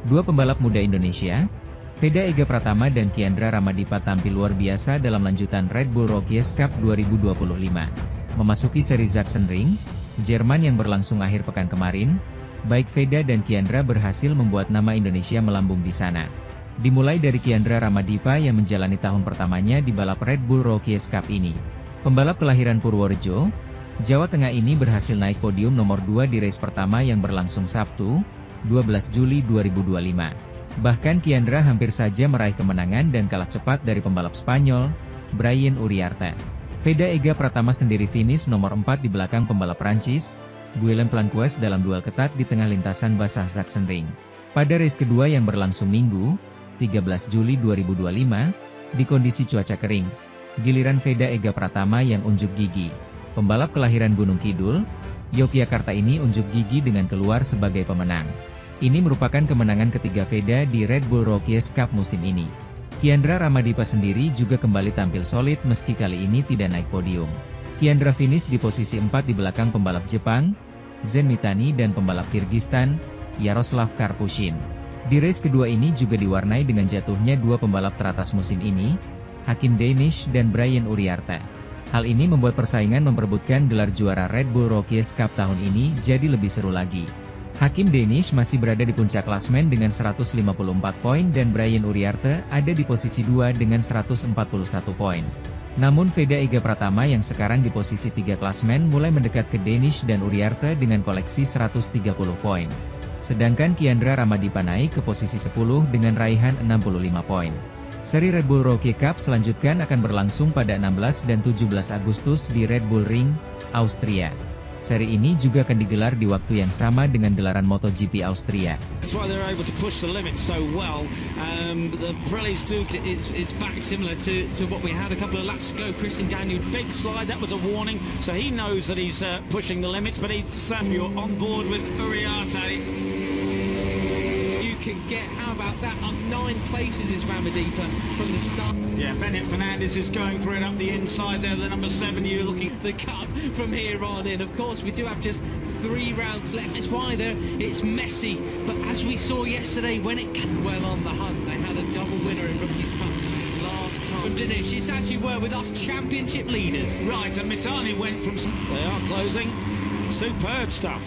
Dua pembalap muda Indonesia, Veda Ega Pratama dan Kiandra Ramadipa tampil luar biasa dalam lanjutan Red Bull Rookies Cup 2025. Memasuki seri Sachsenring, Jerman yang berlangsung akhir pekan kemarin, baik Veda dan Kiandra berhasil membuat nama Indonesia melambung di sana. Dimulai dari Kiandra Ramadipa yang menjalani tahun pertamanya di balap Red Bull Rookies Cup ini. Pembalap kelahiran Purworejo, Jawa Tengah ini berhasil naik podium nomor 2 di race pertama yang berlangsung Sabtu, 12 Juli 2025. Bahkan Kiandra hampir saja meraih kemenangan dan kalah cepat dari pembalap Spanyol, Brian Uriarte. Veda Ega Pratama sendiri finish nomor 4 di belakang pembalap Prancis, Guillaume Planquez dalam duel ketat di tengah lintasan basah Sachsenring. Pada race kedua yang berlangsung Minggu, 13 Juli 2025, di kondisi cuaca kering, giliran Veda Ega Pratama yang unjuk gigi. Pembalap kelahiran Gunung Kidul, Yogyakarta ini unjuk gigi dengan keluar sebagai pemenang. Ini merupakan kemenangan ketiga Veda di Red Bull Rookies Cup musim ini. Kiandra Ramadipa sendiri juga kembali tampil solid meski kali ini tidak naik podium. Kiandra finish di posisi 4 di belakang pembalap Jepang, Zen Mitani dan pembalap Kirgistan, Yaroslav Karpushin. Di race kedua ini juga diwarnai dengan jatuhnya dua pembalap teratas musim ini, Hakim Danish dan Brian Uriarte. Hal ini membuat persaingan memperebutkan gelar juara Red Bull Rookies Cup tahun ini jadi lebih seru lagi. Hakim Danish masih berada di puncak klasmen dengan 154 poin dan Brian Uriarte ada di posisi 2 dengan 141 poin. Namun Veda Ega Pratama yang sekarang di posisi 3 klasmen mulai mendekat ke Danish dan Uriarte dengan koleksi 130 poin. Sedangkan Kiandra Ramadipa naik ke posisi 10 dengan raihan 65 poin. Seri Red Bull Rookies Cup selanjutnya akan berlangsung pada 16 dan 17 Agustus di Red Bull Ring, Austria. Seri ini juga akan digelar di waktu yang sama dengan gelaran MotoGP Austria. That's why they're able to push the limit so well. The Pirellis do. It's back similar to what we had a couple of laps ago. Christian Daniel, big slide. That was a warning. So he knows that he's pushing the limits. But you're on board with Uriarte. Can get, how about that, up 9 places is Ramadipa from the start. Yeah, Bennett Fernandez is going for it up the inside there, the number 7, you're looking the cup from here on in. Of course, we do have just 3 rounds left. That's why it's messy, but as we saw yesterday, when it came well on the hunt, they had a double winner in Rookies Cup last time. Dinesh, it's actually were with us championship leaders. Right, and Mitani went from... They are closing. Superb stuff.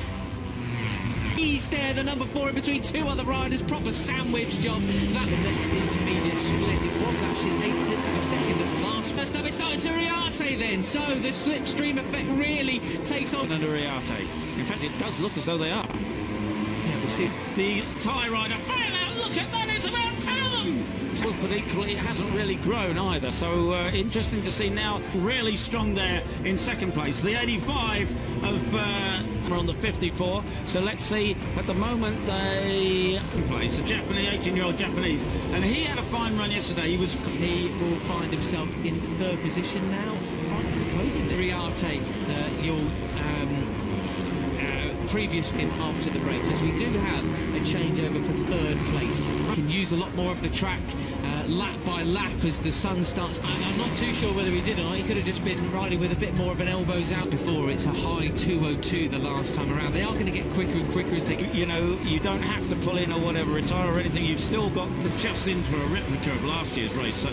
He's there, the number 4 in between 2 other riders, proper sandwich job. That the next intermediate split, it was actually 8/10 of a second at the last. First up, it's starting to Uriarte then, so the slipstream effect really takes on. Under Uriarte. In fact, it does look as though they are. Yeah, we'll see. The tie rider, fire out, look at that, it's about 10 of them! But equally, it hasn't really grown either, so interesting to see now, really strong there in second place. The 85 of... on the 54, so let's see, at the moment they place, a Japanese, 18-year-old Japanese, and he had a fine run yesterday. He will find himself in 3rd position now. Uriarte, you'll previous win after the races. We do have a changeover for 3rd place. We can use a lot more of the track lap by lap as the sun starts to... I'm not too sure whether he did or not. He could have just been riding with a bit more of an elbows out before. It's a high 2:02 the last time around. They are going to get quicker and quicker as they... You know, you don't have to pull in or whatever, retire or anything. You've still got to just in for a replica of last year's race, so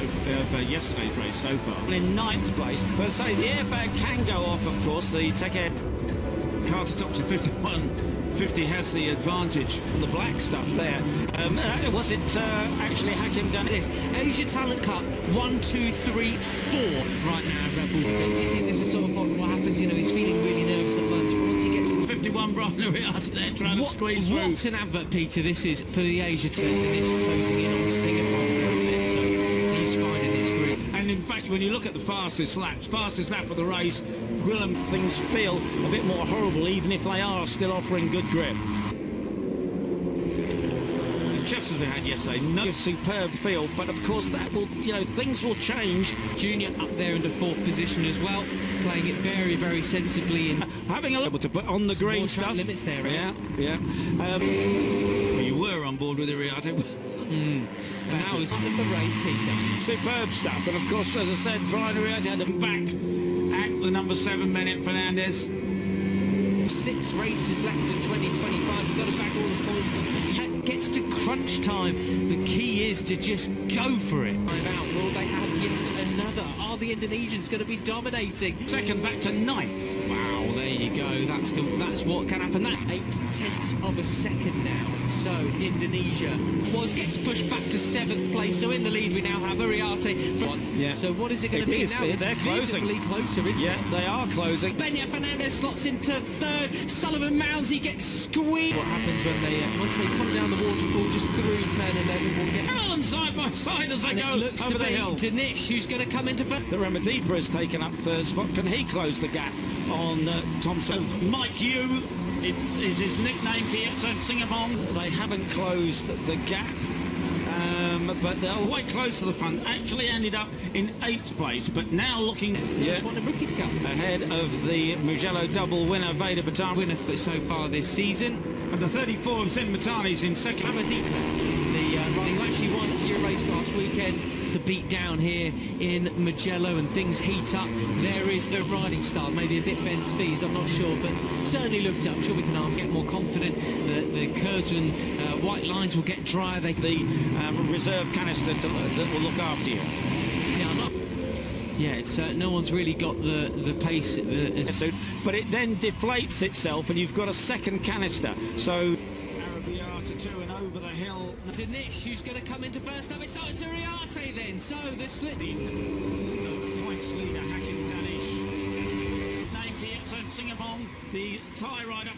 yesterday's race so far. In 9th place, but say the airbag can go off, of course. The Tech Air Carter tops at 51.50 has the advantage. The black stuff there. Was it actually Hakim done this? Asia Talent Cup 1, 2, 3, 4 right now. Red Bull. Do you think this is sort of what happens? You know, he's feeling really nervous at lunch, but once he gets to 51, Brian Uriarte there trying to squeeze through. What an advert, Peter, this is for the Asia Talent, and it's closing in on Singapore for a bit, so he's finding his groove. And in fact, when you look at the fastest lap of the race, Gwilym, things feel a bit more horrible, even if they are still offering good grip. Just as we had yesterday, no superb feel, but of course that will, you know, things will change. Junior up there into 4th position as well, playing it very, very sensibly and having a little to put on the green stuff. Limits there, right? Yeah. Well, you were on board with Uriarte. And now it's on the race, Peter. Superb stuff, and of course, as I said, Brian Uriarte had him back at the number 7, Bennett Fernandez. 6 races left in 2025. You've got to bag all the points. It gets to crunch time. The key is to just go for it. Out. Will they have yet another? Are the Indonesians going to be dominating? Second back to 9th. Wow, there you go. That's what can happen. That 0.8 of a second now. So Indonesia gets pushed back to 7th place. So in the lead we now have Uriarte. Yeah. So what is it going to be now? They're closing. Closer, isn't it? Yeah, they are closing. Beñat Fernandez slots into 3rd. Sullivan Mounsey gets squeezed. What happens when once they come down the waterfall just through turn 11, we'll get them side by side as they go over the hill. Danish, who's going to come into 1st. The Ramadipa has taken up 3rd spot. Can he close the gap on Thompson? Mike Yu is his nickname. Singapore. They haven't closed the gap. But they're quite close to the front. Actually ended up in 8th place, but now looking one of Rookies Cup ahead of the Mugello double winner Veda Ega, winner so far this season, and the 34 of Zen Matani's in 2nd. Ramadipa, the who actually won your race last weekend. The beat down here in Mugello and things heat up. There is a riding style, maybe a bit bent speeds, I'm not sure, but certainly looked up. I'm sure we can get more confident. The curves and white lines will get drier. The reserve canister that will look after you. Yeah, it's no one's really got the pace. But it then deflates itself, and you've got a 2nd canister. So. To 2 and over the hill. Danish, who's going to come into 1st up. It's Uriarte then. So the slip. The points leader, Hakim Danish. Name Kietson Singapore, the Thai rider.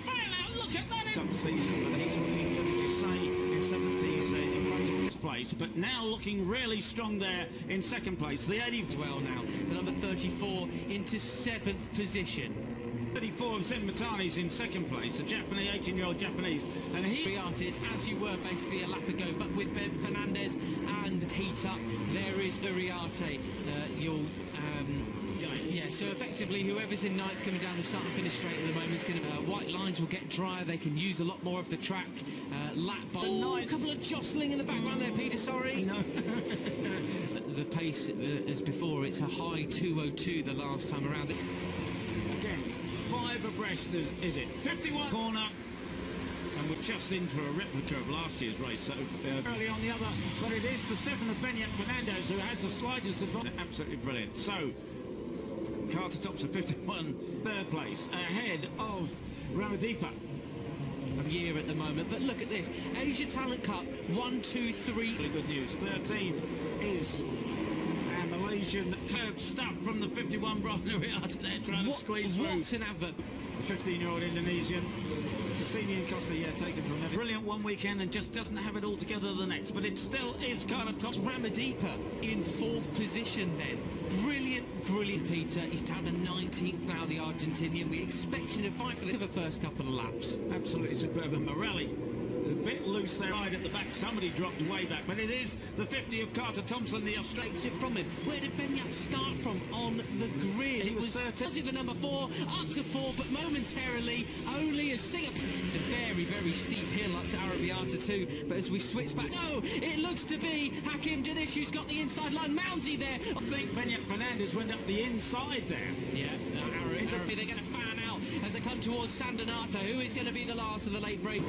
Look at that! Season, but he's looking, as you say, in 7th. He's in front of this place, but now looking really strong there in 2nd place. The 80 well now. The number 34 into 7th position. 34 of Zen Matani's in 2nd place, a Japanese, 18-year-old Japanese, and he is as you were basically a lap ago, but with Ben Fernandez and heat up. There is Uriarte. So effectively, whoever's in 9th coming down the start and finish straight at the moment is going to. White lines will get drier. They can use a lot more of the track. Lap by a couple of jostling in the background there, Peter. Sorry. No. The pace as before. It's a high 2:02 the last time around. Again. 5 abreast, is it? 51 corner, and we're just into a replica of last year's race. So early on the other, but it is the 7th of Beñat Fernandez who has the slightest advantage. Absolutely brilliant. So Carter Thompson 51, 3rd place, ahead of Ramadipa. Year at the moment, but look at this Asia Talent Cup 1, 2, 3. Really good news. 13 is. Malaysian curved stuff from the 51 Brian Uriarte there trying to squeeze through. What an advert. The 15-year-old Indonesian. Tassini and Costa, taken from there. Brilliant one weekend and just doesn't have it all together the next, but it still is kind of top. Ramadipa in 4th position then. Brilliant, Peter. He's down to 19th now, the Argentinian. We expect him to fight for the first couple of laps. Absolutely superb. And Morelli, a bit loose there right at the back. Somebody dropped way back, but it is the 50 of Carter Thompson, the Australian. It from him. Where did Beñat start from on the grid? He was 30. The number 4 up to 4, but momentarily only as Singapore. It's a very steep hill up to Uriarte too. But as we switch back, no, it looks to be Hakim Danish who's got the inside line. Mounsey there. I think Beñat Fernandez went up the inside there. Yeah, they're going to fan out as they come towards San Donato, who is going to be the last of the late break.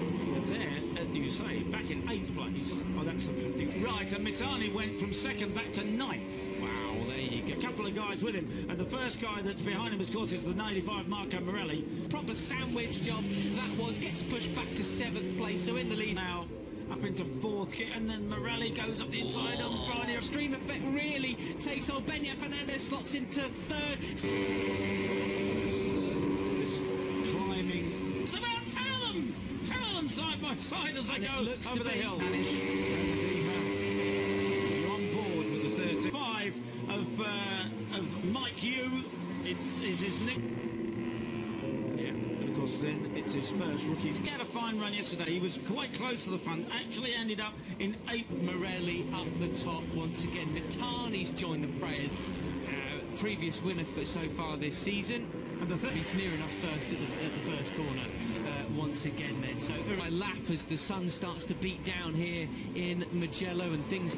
There, as you say, back in 8th place. Oh, that's the 50. Right, and Mitani went from 2nd back to 9th. Wow, there you go. A couple of guys with him, and the first guy that's behind him, of course, is the 95 Marco Morelli. Proper sandwich job that gets pushed back to 7th place, so in the lead now. Up into 4th, and then Morelli goes up the inside on Friday. Extreme effect really takes on Beñat Fernandez, slots into 3rd. This climbing. It's about 10 of them side by side as they go over the hill. You're on board with the 35 of Mike Yu. It is his nick. Then it's his first rookies. He had a fine run yesterday. He was quite close to the front. Actually ended up in 8th. Morelli up the top once again. Mitani's joined the prayers. Previous winner so far this season. And the third near enough first at the first corner once again then. So my lap as the sun starts to beat down here in Mugello and things.